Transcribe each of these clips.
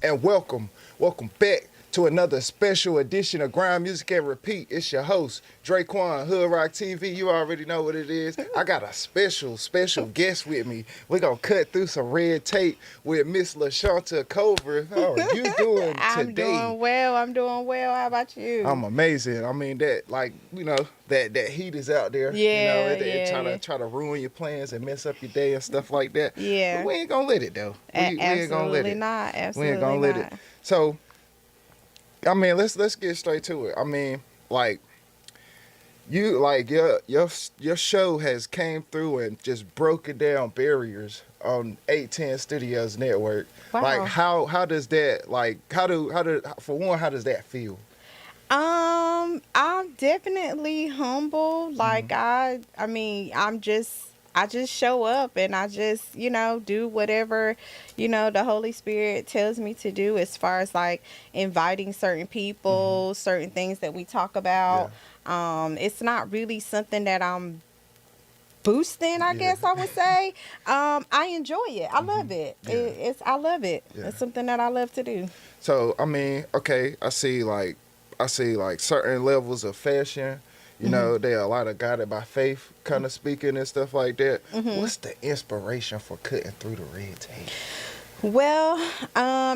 And welcome back to another special edition of Grind.Music.Repeat. It's your host, Draquan, Hood Rock TV. You already know what it is. I got a special guest with me. We're going to cut through some red tape with Miss LaShonta Cover. How are you doing today? I'm doing well. How about you? I'm amazing. I mean, that heat is out there. Yeah, it try to ruin your plans and mess up your day and stuff like that. Yeah. But we ain't going to let it, though. We ain't going to let it. Absolutely We ain't going to let it. So, I mean, let's get straight to it. I mean, your show has came through and just broken down barriers on 810 Studios Network. Wow. Like how does that how does that feel? I'm definitely humble. Like I just show up and I just, do whatever, the Holy Spirit tells me to do as far as like inviting certain people, certain things that we talk about. Yeah. It's not really something that I'm boosting, I guess I would say. I enjoy it. I love it. Yeah. I love it. Yeah. It's something that I love to do. So, I mean, okay, I see like certain levels of fashion. You know, there are a lot of guided by faith kind of speaking and stuff like that. What's the inspiration for cutting through the red tape? Well,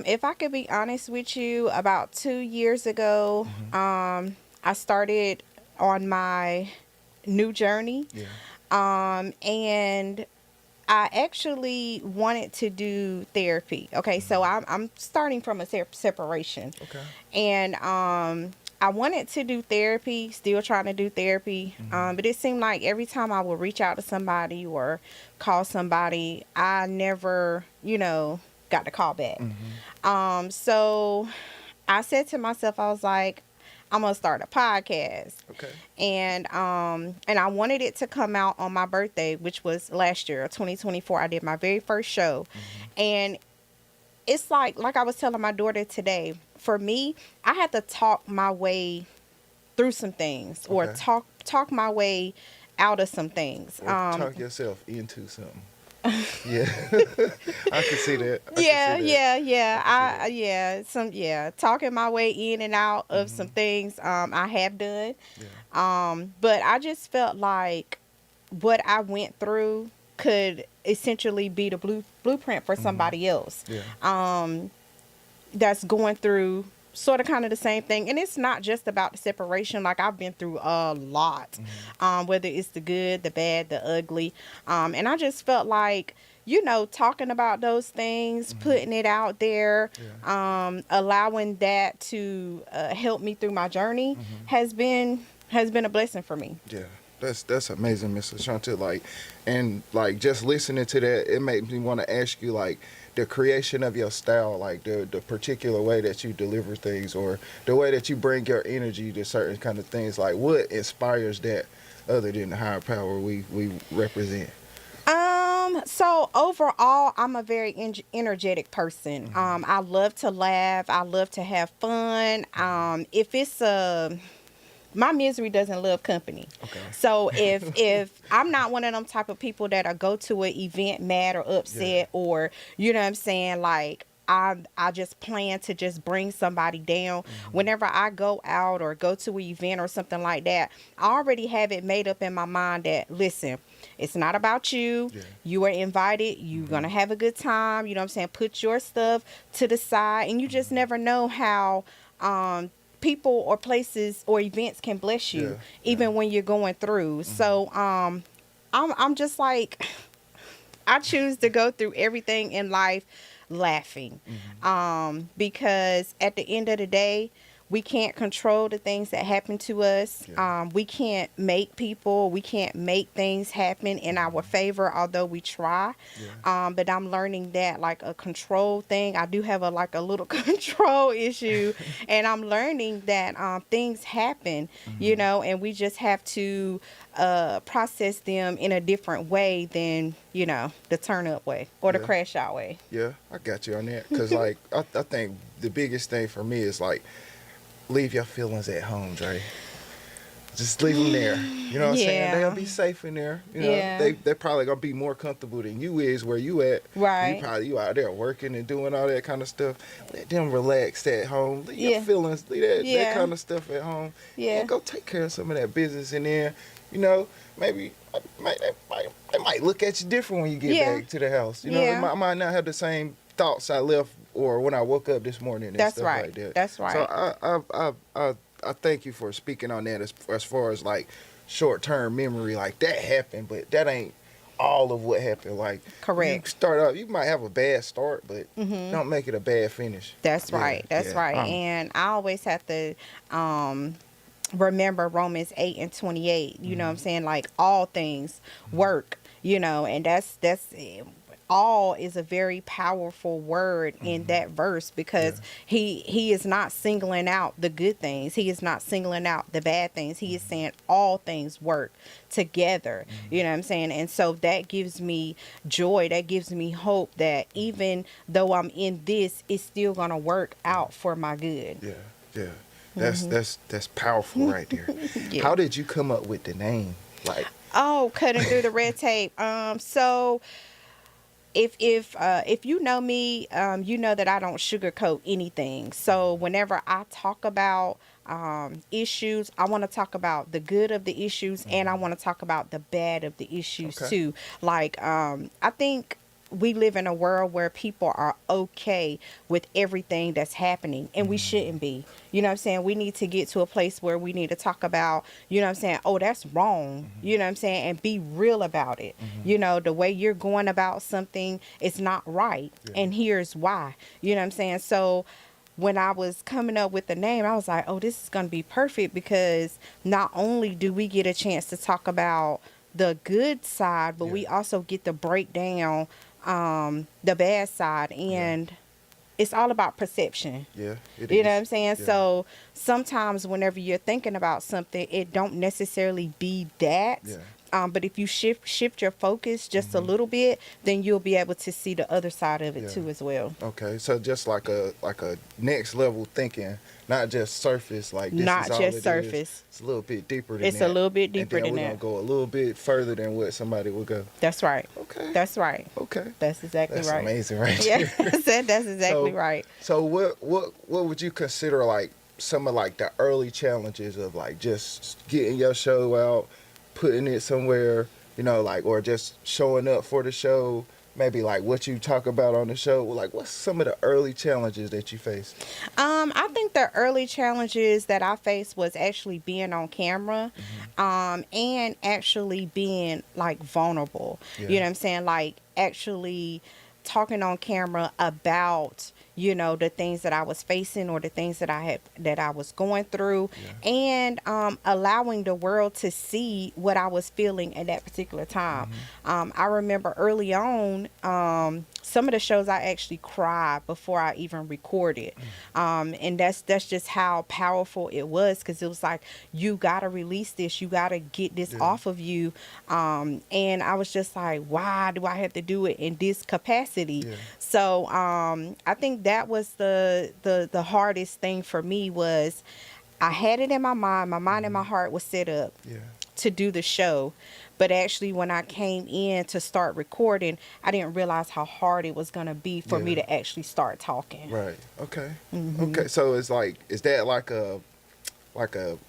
if I could be honest with you, about 2 years ago, I started on my new journey. Yeah. And I actually wanted to do therapy. Okay, so I'm starting from a separation. Okay. And I wanted to do therapy, still trying to do therapy, but it seemed like every time I would reach out to somebody or call somebody, I never, got the call back. So I said to myself, I was like, I'm going to start a podcast. Okay. And I wanted it to come out on my birthday, which was last year, 2024. I did my very first show. And it's like I was telling my daughter today, for me, I had to talk my way through some things or talk my way out of some things. Or talk yourself into something. Yeah. I can see that. Talking my way in and out of some things I have done. Yeah. But I just felt like what I went through could essentially be the blueprint for somebody else. Yeah. That's going through sort of kind of the same thing. And it's not just about the separation. Like, I've been through a lot, whether it's the good, the bad, the ugly. And I just felt like, talking about those things, putting it out there, allowing that to help me through my journey has been a blessing for me. Yeah. That's amazing, Miss LaShonta. Just listening to that, it made me want to ask you, the creation of your style, the particular way that you deliver things or the way that you bring your energy to certain kind of things. What inspires that other than the higher power we represent? So overall, I'm a very energetic person. I love to laugh. I love to have fun. If it's my misery doesn't love company. Okay. So if I'm not one of them type of people that go to an event mad or upset or, you know what I'm saying, I just plan to just bring somebody down. Whenever I go out or go to an event or something like that, I already have it made up in my mind that, listen, it's not about you. Yeah. You are invited. You're going to have a good time. You know what I'm saying? Put your stuff to the side. And you just never know how people or places or events can bless you, even when you're going through. So I'm just like, I choose to go through everything in life laughing, because at the end of the day, we can't control the things that happen to us. We can't make things happen in our favor, although we try. But I'm learning that a control thing, I do have a little control issue, and I'm learning that things happen, and we just have to process them in a different way than the turn up way or the crash out way. Yeah, I got you on that, because I think the biggest thing for me is leave your feelings at home, Dre. Just leave them there. You know what I'm saying? Yeah. They'll be safe in there. You know, Yeah. they're probably gonna be more comfortable than you is where you at. Right. You out there working and doing all that kind of stuff. Let them relax at home. Leave your Yeah. feelings, leave that Yeah. kind of stuff at home. Yeah. And go take care of some of that business in there. You know, maybe they might look at you different when you get Yeah. back to the house. You know, Yeah. I might not have the same thoughts I left or when I woke up this morning and That's stuff right. like that. That's right. So I thank you for speaking on that as far as like short-term memory. Like that happened, but that ain't all of what happened. Like Correct. you start out, you might have a bad start, but don't make it a bad finish. That's right. That's right. And I always have to remember Romans 8:28. You know what I'm saying? Like all things work. You know, and that's all is a very powerful word in that verse because he is not singling out the good things. He is not singling out the bad things. He is saying all things work together. You know what I'm saying? And so that gives me joy. That gives me hope that even though I'm in this, it's still going to work out for my good. Yeah. That's powerful right there. Yeah. How did you come up with the name? Like, oh, cutting through the red tape. So if you know me, you know that I don't sugarcoat anything. So whenever I talk about issues, I want to talk about the good of the issues, and I want to talk about the bad of the issues too. Like I think we live in a world where people are okay with everything that's happening, and we shouldn't be. You know what I'm saying? We need to get to a place where we need to talk about, you know what I'm saying, oh, that's wrong. You know what I'm saying? And be real about it. You know, the way you're going about something is not right. And here's why. You know what I'm saying? So when I was coming up with the name, I was like, oh, this is going to be perfect because not only do we get a chance to talk about the good side, but we also get to break down the bad side, and it's all about perception. it You is. know what I'm saying? Yeah. So sometimes whenever you're thinking about something, it don't necessarily be that. But if you shift your focus just a little bit, then you'll be able to see the other side of it too as well. Okay, so just like a next level thinking, not just surface. Like this Not is all just it surface. Is. It's a little bit deeper than It's that. a little bit deeper and then than we're that. gonna go a little bit further than what somebody would go. That's right. Okay. That's right. Okay. That's exactly That's right. amazing, right? Yeah, I said that's exactly So- right. So what would you consider like some of like the early challenges of like just getting your show out, putting it somewhere, you know, like, or just showing up for the show? Maybe like what you talk about on the show. Like, what's some of the early challenges that you face? I think the early challenges that I faced was actually being on camera, and actually being like vulnerable. Yeah. You know what I'm saying? Like actually talking on camera about, you know, the things that I was facing or the things that I was going through, and allowing the world to see what I was feeling at that particular time. I remember early on, some of the shows I actually cried before I even recorded, and that's just how powerful it was, because it was like, you gotta release this, you gotta get this off of you, and I was just like, why do I have to do it in this capacity? So I think that was the hardest thing for me. Was I had it in my mind and my heart was set up to do the show, but actually when I came in to start recording, I didn't realize how hard it was going to be for me to actually start talking. Right. Okay. Okay. So it's like, is that like a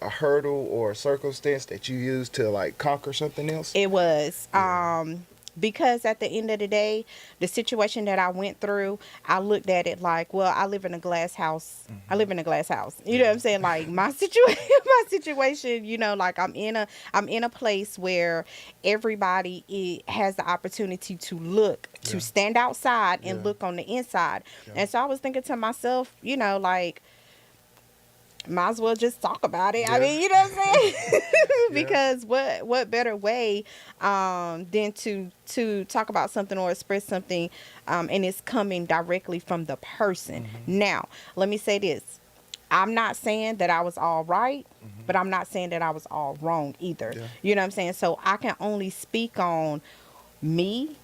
hurdle or a circumstance that you use to like conquer something else? It was. Because at the end of the day, the situation that I went through, I looked at it like, well, I live in a glass house. I live in a glass house. You know what I'm saying? Like my situation, you know, like I'm in a place where everybody has the opportunity to look, to stand outside and look on the inside. And so I was thinking to myself, you know, like, might as well just talk about it. I mean, you know what I'm saying? Because what better way than to talk about something or express something, and it's coming directly from the person. Now, let me say this. I'm not saying that I was all right, but I'm not saying that I was all wrong either. You know what I'm saying? So I can only speak on me,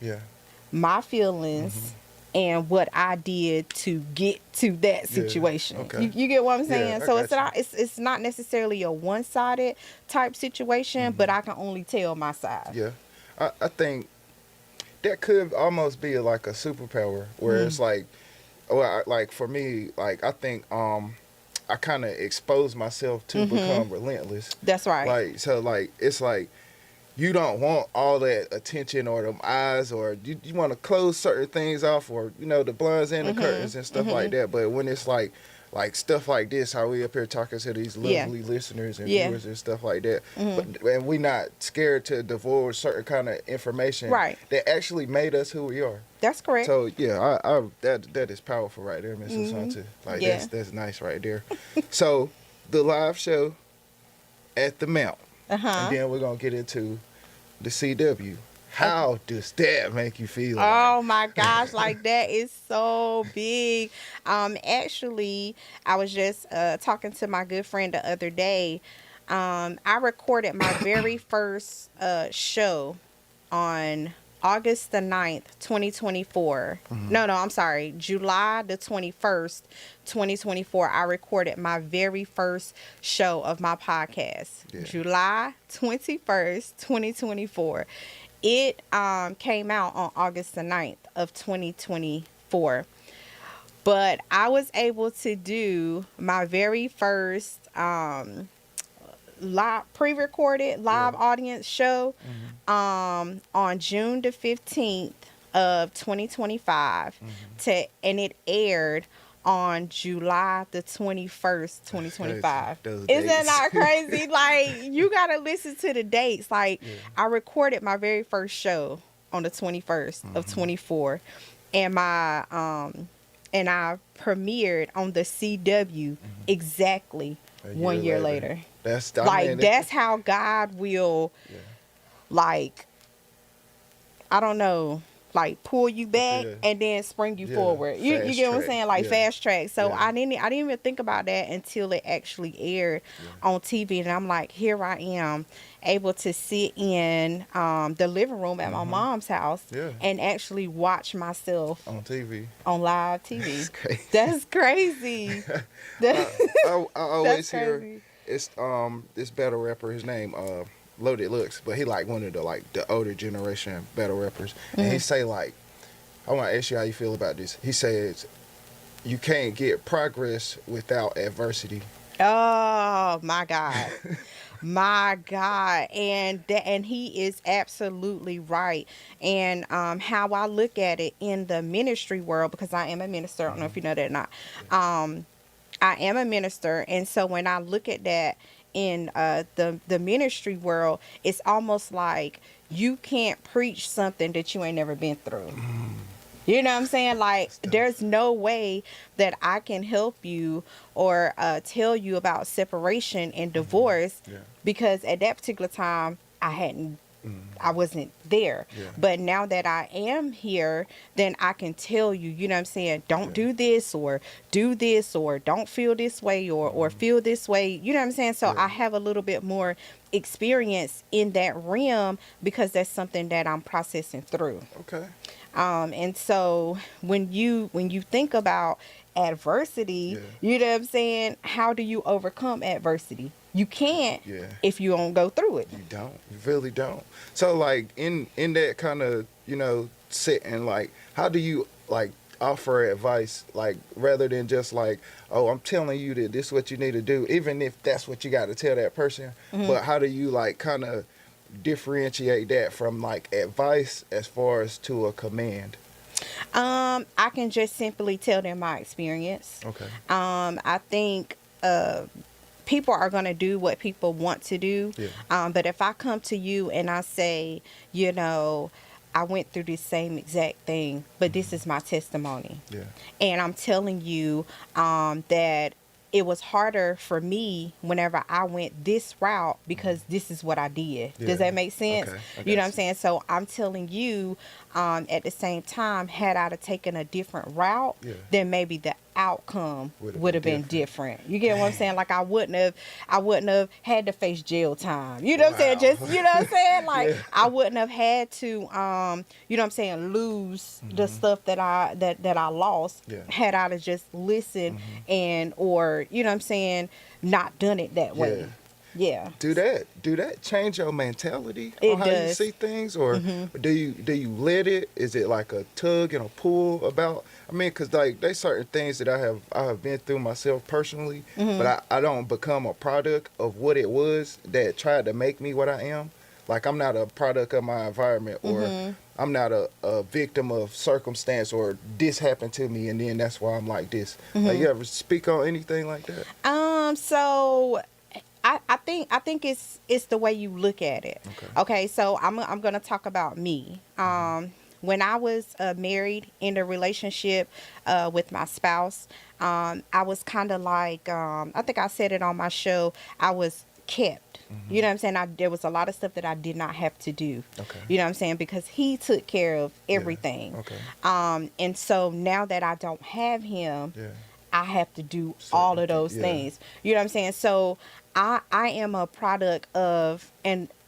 my feelings, and what I did to get to that situation. Okay. You get what I'm saying? I So got it's not necessarily a one-sided type situation, but I can only tell my side. Yeah. I think that could almost be like a superpower where it's like, well, like for me, like I think I kind of expose myself to become relentless. That's right. Like so, like it's like you don't want all that attention or them eyes, or you want to close certain things off, or the blinds and the curtains and stuff like that. But when it's like stuff like this, how we up here talking to these lovely listeners and viewers and stuff like that, and we not scared to divulge certain kind of information that actually made us who we are. That's correct. So yeah, I that is powerful right there, Miss LaShonta. Like that's nice right there. So the live show at the Mount, and then we're gonna get into the CW. How does that make you feel? Oh my gosh, like that is so big. Actually, I was just talking to my good friend the other day. I recorded my very first show on August the 9th, 2024. No, I'm sorry. July the 21st, 2024. I recorded my very first show of my podcast. Yeah. July 21st, 2024. It came out on August the 9th of 2024. But I was able to do my very first pre-recorded live audience show on June the 15th of 2025 and it aired on July the 21st, 2025. Isn't that not crazy? Like, you got to listen to the dates. Like, I recorded my very first show on the 21st of 24 and my and I premiered on the CW exactly 1 year later. That's that's how God will, like, I don't know, like pull you back and then spring you forward. You get what I'm saying? Like fast track. So I didn't even think about that until it actually aired on TV, and I'm like, here I am, able to sit in the living room at my mom's house and actually watch myself on TV, on live TV. That's crazy. That's crazy. I always hear it's this battle rapper. His name Loaded Looks, but he like one of the older generation battle rappers, and he say like, I want to ask you how you feel about this. He says you can't get progress without adversity. Oh my God. My God. And he is absolutely right. And how I look at it in the ministry world, because I am a minister, I don't know if you know that or not. I am a minister, and so when I look at that in the ministry world, it's almost like you can't preach something that you ain't never been through. You know what I'm saying? Like, there's no way that I can help you or tell you about separation and divorce because at that particular time I wasn't there. But now that I am here, then I can tell you, you know what I'm saying, don't do this or don't feel this way or feel this way. You know what I'm saying? So I have a little bit more experience in that realm because that's something that I'm processing through. Okay. And so when you think about adversity, you know what I'm saying, how do you overcome adversity? You can't if you don't go through it. You don't. You really don't. So like in that kind of, setting, like how do you like offer advice, like rather than just like, oh, I'm telling you that this is what you need to do, even if that's what you got to tell that person, but how do you like kind of differentiate that from like advice as far as to a command? I can just simply tell them my experience. Okay. I think people are going to do what people want to do. But if I come to you and I say, I went through this same exact thing, but this is my testimony. And I'm telling you that it was harder for me whenever I went this route because this is what I did. Does that make sense? Okay. You know what I'm saying? So I'm telling you, at the same time, had I taken a different route, then maybe outcome Would've would been have been different. different. You get what I'm saying? Like I wouldn't have had to face jail time. You know what I'm saying? Just, you know what I'm saying? Like Yeah. I wouldn't have had to you know what I'm saying, lose the stuff that I lost Yeah. had I to just listened and or you know what I'm saying, not done it that way. Yeah. Yeah. Do that change your mentality It on how you does. see things, or do you let it? Is it like a tug and a pull about? I mean, because like there's certain things that I have been through myself personally, but I don't become a product of what it was that tried to make me what I am. Like I'm not a product of my environment, or I'm not a victim of circumstance, or this happened to me and then that's why I'm like this. Like you ever speak on anything like that? So I think it's the way you look at it. Okay, so I'm gonna talk about me. When I was married in a relationship with my spouse, I was kind of like I think I said it on my show. I was kept. You know what I'm saying? There was a lot of stuff that I did not have to do. Okay. You know what I'm saying? Because he took care of everything. Okay. And so now that I don't have him, Yeah. I have to do all of those things. You know what I'm saying? So I am a product of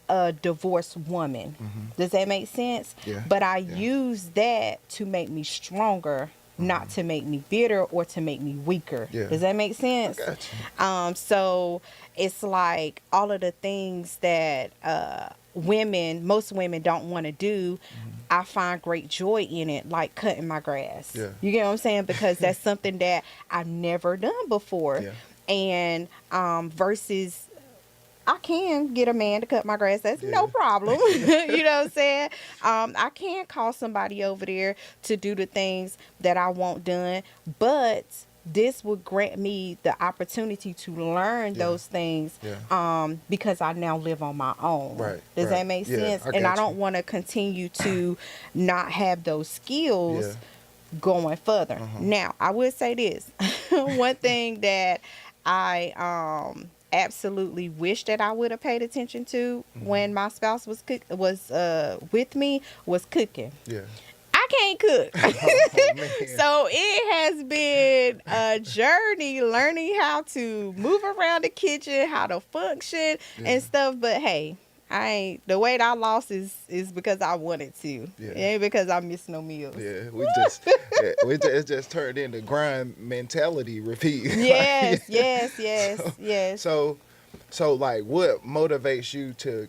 a divorced woman. Does that make sense? Yeah. But I Yeah. use that to make me stronger, not to make me bitter or to make me weaker. Yeah. Does that make sense? I got you. So it's like all of the things that most women don't want to do. I find great joy in it, like cutting my grass. Yeah. You get what I'm saying? Because that's something that I've never done before. Yeah. And versus I can get a man to cut my grass. That's Yeah. no problem. You know what I'm saying? I can call somebody over there to do the things that I want done, but this would grant me the opportunity to learn those things because I now live on my own. Right, Does right. that make Yeah, sense? I And got I don't you. want to continue to not have those skills going further. Now, I would say this. One thing that I absolutely wish that I would have paid attention to when my spouse was with me was cooking. Yeah. I can't cook. Oh, man. So it has been a journey learning how to move around the kitchen, how to function and stuff. But hey, the weight I lost is because I wanted to. Yeah. It ain't because I missed no meals. Yeah, it just turned into Grind.Mentality.Repeat. Yes, yes. So like, what motivates you to,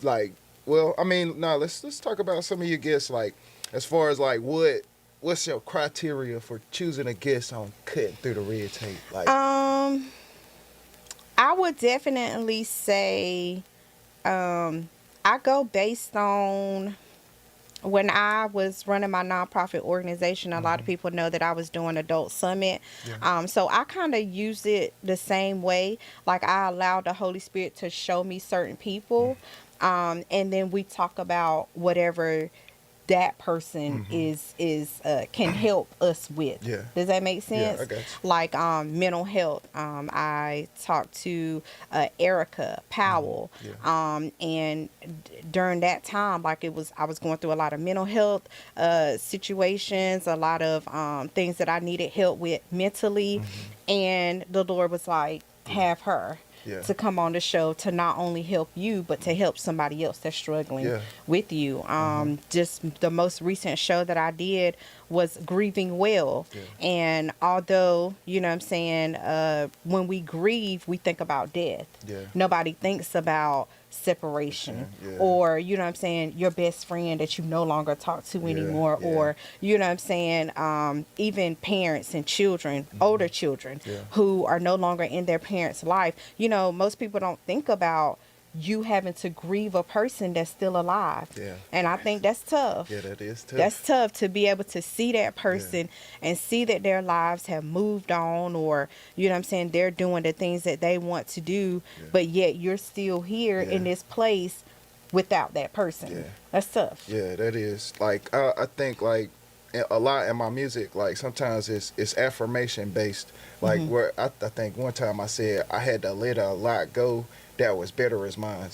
like? Well, I mean, no. Let's talk about some of your guests. Like, as far as like, what's your criteria for choosing a guest on cutting through the red tape? Like, I would definitely say, I go based on when I was running my nonprofit organization. A lot of people know that I was doing Adult Summit. So I kind of use it the same way. Like I allowed the Holy Spirit to show me certain people. And then we talk about whatever that person can help us with. Yeah. Does that make sense? Yeah, I got you. Like mental health. I talked to Erica Powell. And during that time, like I was going through a lot of mental health situations, a lot of things that I needed help with mentally, and the Lord was like, have her to come on the show to not only help you but to help somebody else that's struggling with you. Just the most recent show that I did was Grieving Well. And although, you know what I'm saying, when we grieve, we think about death. Nobody thinks about separation or, you know what I'm saying, your best friend that you no longer talk to anymore, or, you know what I'm saying, even parents and children, older children who are no longer in their parents' life. You know, most people don't think about you having to grieve a person that's still alive. And I think that's tough. Yeah, that is tough. That's tough to be able to see that person and see that their lives have moved on, or, you know what I'm saying, they're doing the things that they want to do, but yet you're still here in this place without that person. That's tough. Yeah, that is. Like, I think, like, a lot in my music, like, sometimes it's affirmation based. Like, where I think one time I said I had to let a lot go that was better as mine.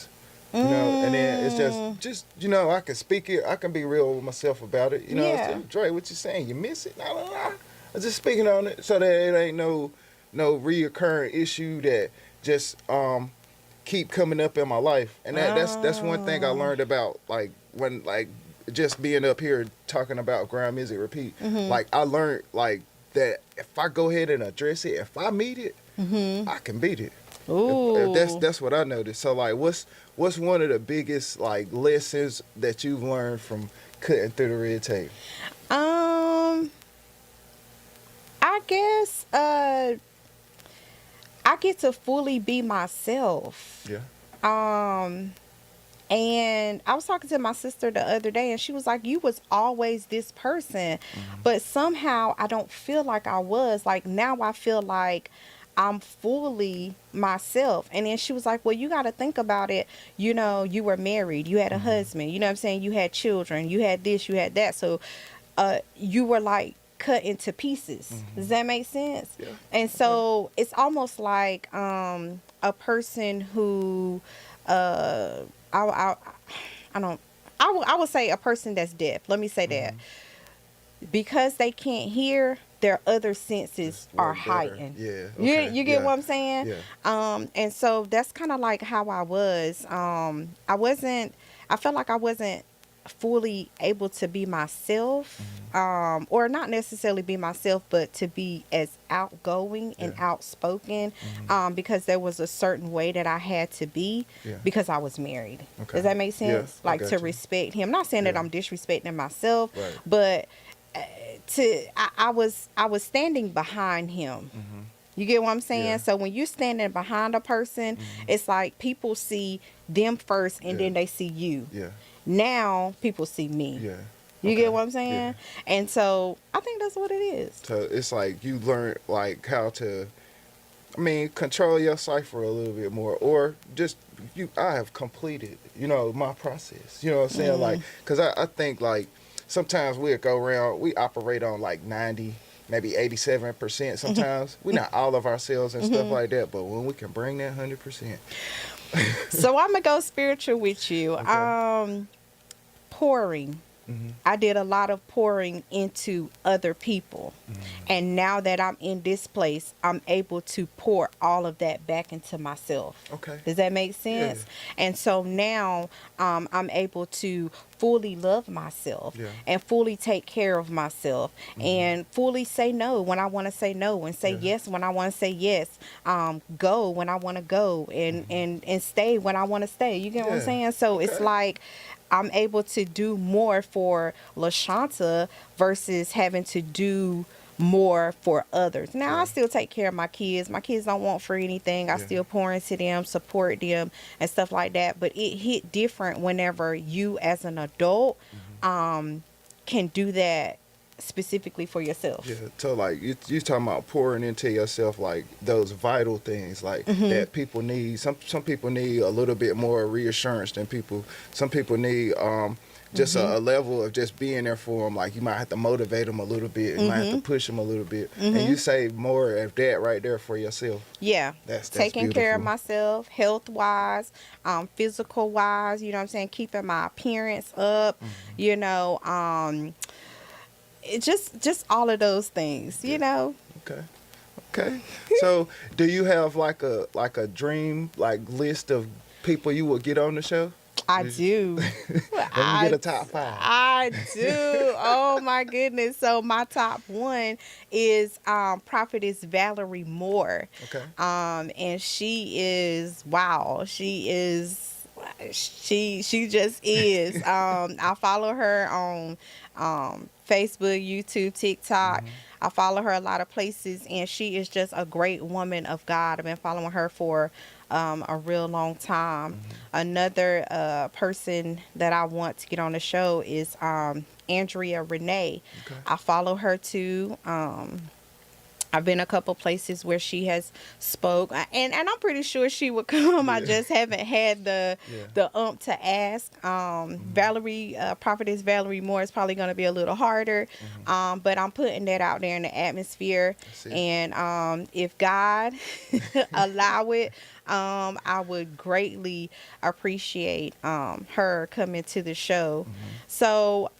You know, and then it's just you know, I can speak it. I can be real with myself about it. You know, it's, Dre, what you saying? You miss it? Nah. just speaking on it, so that it ain't no reoccurring issue that just keep coming up in my life. And that's one thing I learned about, like, when, like, just being up here talking about Grind.Music.Repeat. Like, I learned, like, that if I go ahead and address it, if I meet it, I can beat it. Ooh. If that's what I noticed. So, like, what's one of the biggest, like, lessons that you've learned from cutting through the red tape? I guess I get to fully be myself. Yeah. And I was talking to my sister the other day, and she was like, you was always this person, but somehow I don't feel like I was. Like, now I feel like I'm fully myself. And then she was like, well, you got to think about it. You know, you were married, you had a husband, you know what I'm saying? You had children, you had this, you had that. So you were like cut into pieces. Does that make sense? Yeah. And so it's almost like a person who I would say a person that's deaf. Let me say that. Because they can't hear, their other senses are heightened. Yeah. Okay. You get what I'm saying? Yeah. And so that's kind of like how I was. I felt like I wasn't fully able to be myself, or not necessarily be myself, but to be as outgoing and outspoken, because there was a certain way that I had to be because I was married. Okay. Does that make sense? Yeah, I Like, got to you. respect him. Not saying that I'm disrespecting myself, Right. but I was standing behind him. You get what I'm saying? Yeah. So when you're standing behind a person, it's like people see them first, and then they see you. Yeah. Now people see me. Yeah. You Okay. get what I'm saying? Yeah. And so I think that's what it is. So it's like you learn, like, how to, I mean, control your cipher a little bit more, or just I have completed, my process. You know what I'm saying? Like, because I think, like, sometimes we'll go around, we operate on like 90, maybe 87% sometimes. We're not all of ourselves and stuff like that, but when we can bring that 100%. So I'm going to go spiritual with you. Okay. Pouring. I did a lot of pouring into other people. And now that I'm in this place, I'm able to pour all of that back into myself. Okay. Does that make sense? Yeah. And so now I'm able to fully love myself Yeah. and fully take care of myself and fully say no when I want to say no, and say yes when I want to say yes, go when I want to go, and stay when I want to stay. You get what I'm Yeah. saying? So it's Okay. like I'm able to do more for LaShonta versus having to do more for others. Now, I still take care of my kids. My kids don't want for anything. I still pour into them, support them, and stuff like that. But it hit different whenever you, as an adult, can do that specifically for yourself. Yeah, so like you talking about pouring into yourself, like those vital things, like that people need. Some people need a little bit more reassurance than people. Some people need just a level of just being there for them. Like, you might have to motivate them a little bit. You might have to push them a little bit. And you say more of that right there for yourself. Yeah. That's Taking care of beautiful. myself, health wise, physical wise, you know what I'm saying? Keeping my appearance up, it just all of those things, you know. Okay. So, do you have like a dream, like, list of people you would get on the show? I do. Let me get a top 5. I do. Oh my goodness. So my top 1 is Prophetess Valerie Moore. Okay. And she is, wow. She just is. I follow her on Facebook, YouTube, TikTok. I follow her a lot of places, and she is just a great woman of God. I've been following her for a real long time. Another person that I want to get on the show is Andrea Renee. Okay. I follow her too. I've been a couple places where she has spoke, and I'm pretty sure she would come. I just haven't had the to ask. Prophetess Valerie Moore is probably going to be a little harder, but I'm putting that out there in the atmosphere. And if God allow it, I would greatly appreciate her coming to the show. So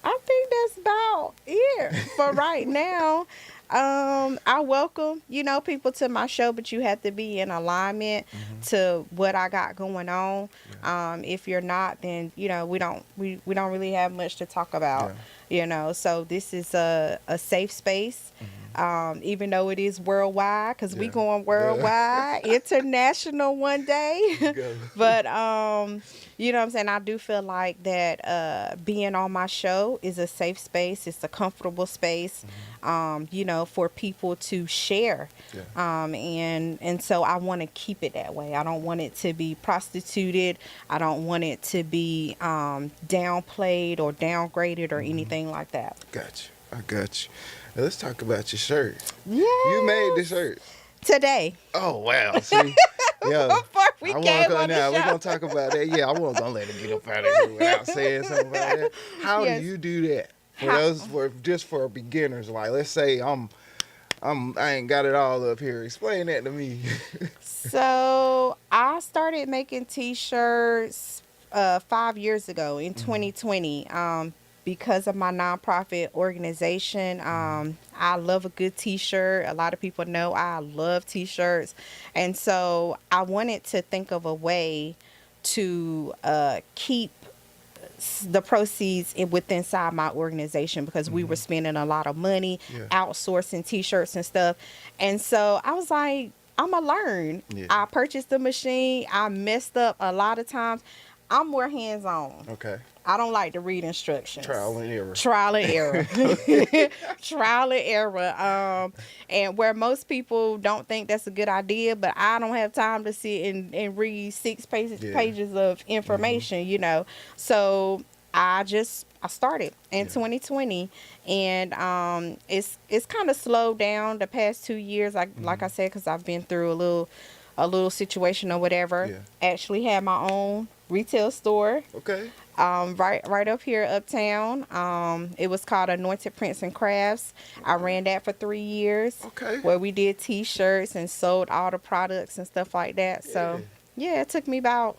I think that's about it. share. For right now, I welcome, people to my show, but you have to be in alignment to what I got going on. Yeah. If you're not, then we don't really have much to talk about. So this is a safe space. Even though it is worldwide, because we Yeah. going worldwide, international one day. Go. But you know what I'm saying? I do feel like that being on my show is a safe space. It's a comfortable space, for people to share. Yeah. And so I want to keep it that way. I don't want it to be prostituted. I don't want it to be downplayed or downgraded or anything like that. Got you. I got you. Now, let's talk about your shirt. Yeah. You made the shirt. Today. Oh, wow. See? Yeah. Before we came on the show. We're going to talk about that. Yeah, I wasn't going to let her get up out of here without saying something about that. How Yes. do you do that? For beginners, like, let's say I ain't got it all up here. Explain that to me. So I started making T-shirts 5 years ago in 2020 because of my nonprofit organization. I love a good T-shirt. A lot of people know I love T-shirts. And so I wanted to think of a way to keep the proceeds inside my organization, because we were spending a lot of money outsourcing T-shirts and stuff. And so I was like, I'm gonna learn. Yeah. I purchased the machine. I messed up a lot of times. I'm more hands-on. Okay. I don't like to read instructions. Trial and error. Trial and error. Trial and error. And where most people don't think that's a good idea, but I don't have time to sit and read 6 pages of information, So I started in 2020, and it's kind of slowed down the past 2 years. Like I said, because I've been through a little situation or whatever. Yeah. Actually had my own retail store. Okay. Right up here uptown. It was called Anointed Prints and Crafts. I ran that for 3 years. Okay. Where we did T-shirts and sold all the products and stuff like that. So yeah, it took me about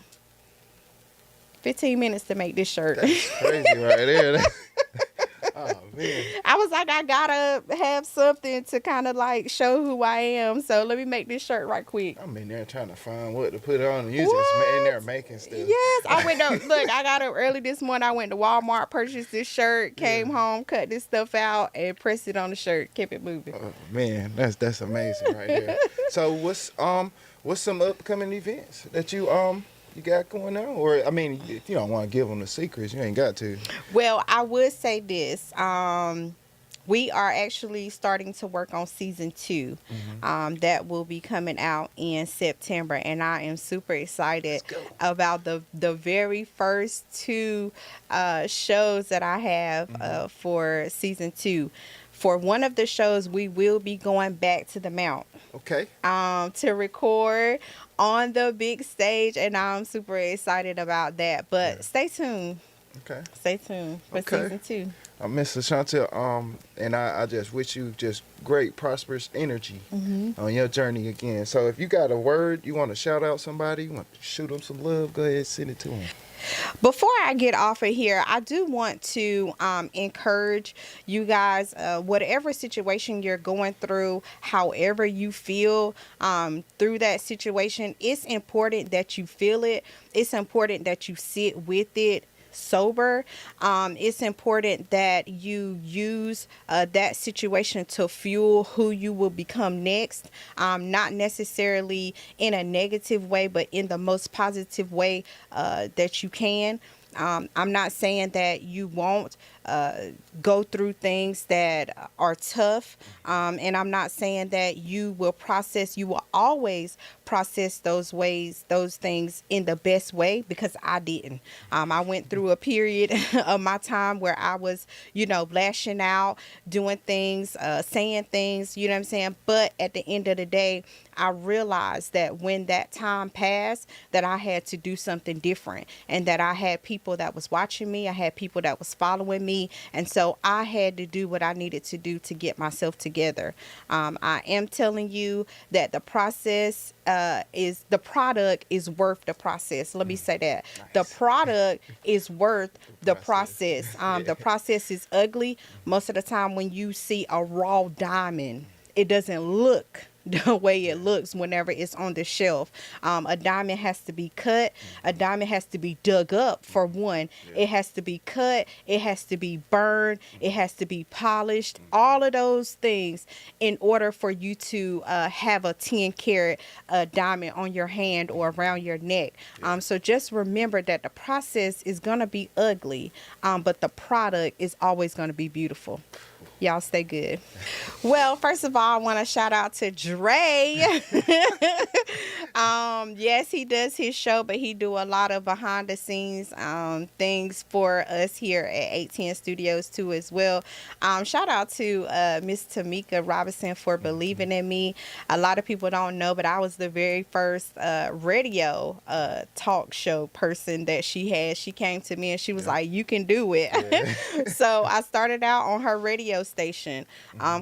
15 minutes to make this shirt. That's crazy right there. Oh, man. I was like, I gotta have something to kind of like show who I am. So let me make this shirt right quick. I'm in there trying to find what to put on. You just in there making stuff. Yes, I went up. Look, I got up early this morning. I went to Walmart, purchased this shirt, came home, cut this stuff out, and pressed it on the shirt. Kept it moving. Oh, man, that's amazing right there. So what's some upcoming events that you got going on? Or I mean, if you don't want to give them the secrets, you ain't got to. Well, I would say this. We are actually starting to work on season 2. That will be coming out in September, and I am super excited about the very first 2 shows that I have for season 2. For one of the shows, we will be going back to the Mount. Okay. To record on the big stage, and I'm super excited about that. But stay tuned. Okay. Stay tuned for season 2. Miss LaShonta, and I just wish you just great, prosperous energy on your journey again. So if you got a word, you want to shout out somebody, you want to shoot them some love, go ahead, send it to them. Before I get off of here, I do want to encourage you guys, whatever situation you're going through, however you feel through that situation, it's important that you feel it. It's important that you sit with it sober. It's important that you use that situation to fuel who you will become next, not necessarily in a negative way, but in the most positive way that you can. I'm not saying that you won't go through things that are tough, and I'm not saying that you will always process those things in the best way, because I didn't. I went through a period of my time where I was, lashing out, doing things, saying things, you know what I'm saying? But at the end of the day, I realized that when that time passed, that I had to do something different, and that I had people that was watching me. I had people that was following me. me. And so I had to do what I needed to do to get myself together. I am telling you that the process the product is worth the process. Let me say that. Nice. The product is worth the process. Yeah. The process is ugly. Most of the time when you see a raw diamond, it doesn't look the way it looks whenever it's on the shelf. A diamond has to be cut. A diamond has to be dug up, for one. Yeah. It has to be cut. It has to be burned. It has to be polished. All of those things in order for you to have a 10-carat diamond on your hand or around your neck. So just remember that the process is going to be ugly, but the product is always going to be beautiful. Y'all stay good. Well, first of all, I want to shout out to Dre. Yes, he does his show, but he do a lot of behind the scenes things for us here at 810 Studios too as well. Shout out to Miss Tamika Robinson for believing in me. A lot of people don't know, but I was the very first radio talk show person that she had. She came to me and she was like, "You can do it." Yeah. So I started out on her radio station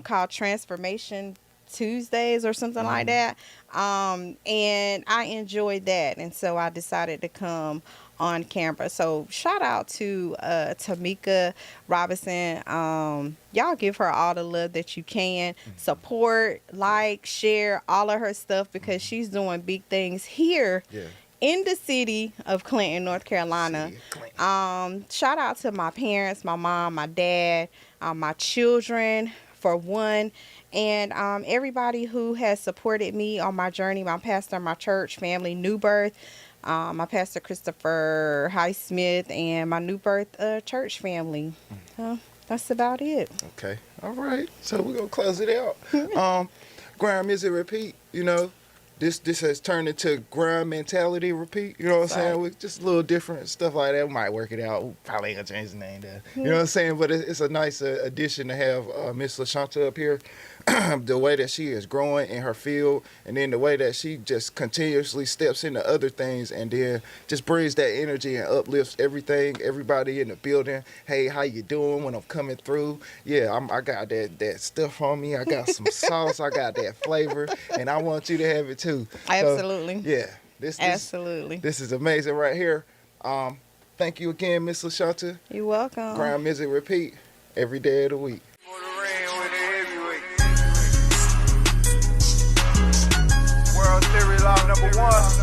called Transformation Tuesdays or something like that. And I enjoyed that. And so I decided to come on camera. So shout out to Tamika Robinson. Y'all give her all the love that you can. Support, like, share all of her stuff because she's doing big things here. Yeah. In the city of Clinton, North Carolina. Shout out to my parents, my mom, my dad, my children, for one, and everybody who has supported me on my journey, my pastor, my church family, New Birth, my pastor Christopher Highsmith, and my New Birth church family. That's about it. Okay. All right. So we're going to close it out. Grind.Music.Repeat, you know. This has turned into grind mentality repeat. You know what I'm saying? With just a little different stuff like that. We might work it out. We probably ain't gonna change the name there. You know what I'm saying? But it's a nice addition to have Miss LaShonta up here. The way that she is growing in her field, and then the way that she just continuously steps into other things, and then just brings that energy and uplifts everybody in the building. Hey, how you doing? When I'm coming through, yeah, I got that stuff on me. I got some sauce. I got that flavor, and I want you to have it too. Absolutely. So, yeah, absolutely. This is amazing right here. Thank you again, Miss LaShonta. You're welcome. Grind Music Repeat every day of the week. World Series Law #1.